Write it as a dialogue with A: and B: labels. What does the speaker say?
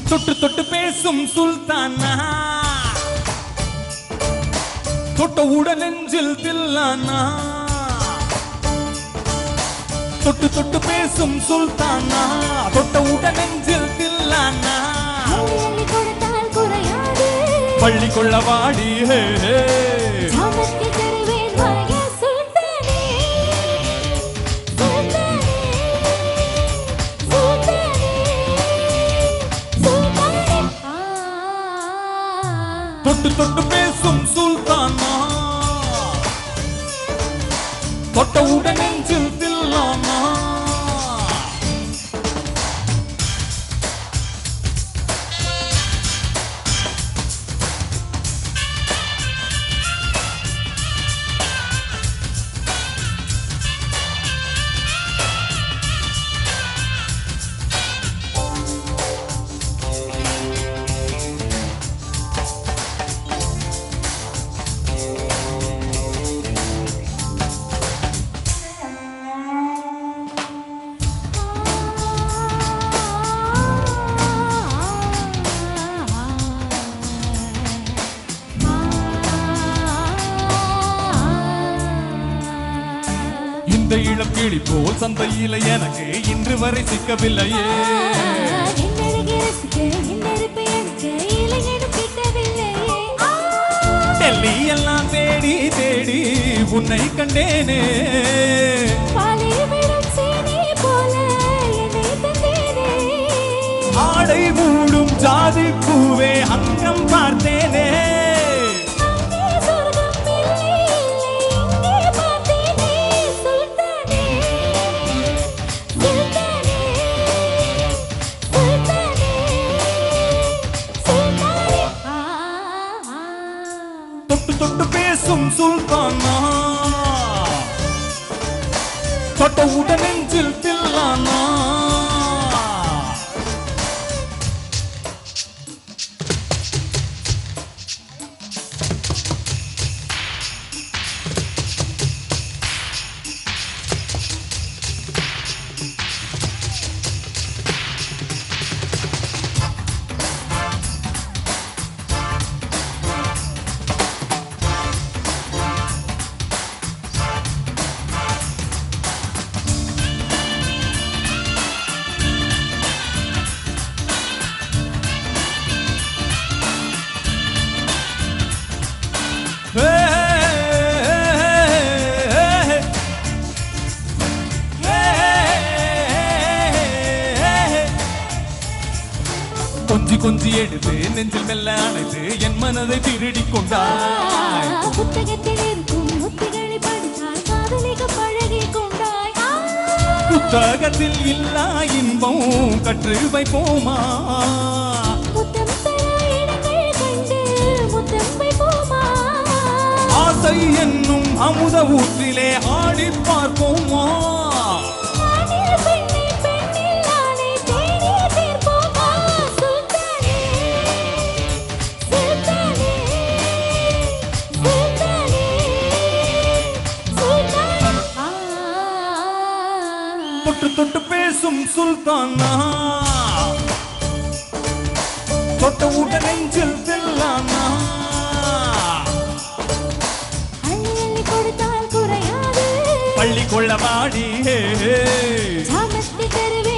A: தொட்டு தொட்டு பேசும் சுல்தானா தொட்ட உடன் நெஞ்சில் தில்லானா தொட்டு தொட்டு பேசும் சுல்தானா தொட்ட உடன் நெஞ்சில் தில்லானா பள்ளி கொள்ள வாடி தொட்டு தொட்டு பேசும் சுல்தானா தொட்ட உடன் நெஞ்சில் தில்லானா இந்த இளம் கிளி போல் சந்தையில எனக்கு இன்று வரை சிக்கவில்லையே டெல்லி எல்லாம் தேடி தேடி உன்னை கண்டேனே ஆடை மூடும் ஜாதி பூவே அங்கம் பார்த்தேனே தொட்டு தொட்டு பேசும் சுல்தானா தொட்ட உடன் நெஞ்சில் தில்லானா கொஞ்சி கொஞ்சி எடுத்து நெஞ்சில் மெல்ல அணைத்து என் மனதை திருடி கொண்டாய் புத்தகத்தில் இருக்கும் முத்துகளை படித்தாய் காதலிக்க பழகி கொண்டாய் புத்தகத்தில் இல்லா இன்பம் கற்று வைப்போமா முத்தம் இடங்கள் கண்டு முத்தம் வைப்போமா ஆசை என்னும் அமுத ஊற்றிலே ஆடி பார்ப்போமா தொட்டு தொட்டு பேசும் சுல்தானா தொட்ட உடன் நெஞ்சில் தில்லானா
B: கொடுத்தால் குறையாது
A: பள்ளி கொள்ள வாடி
B: சாமத்தி கருவி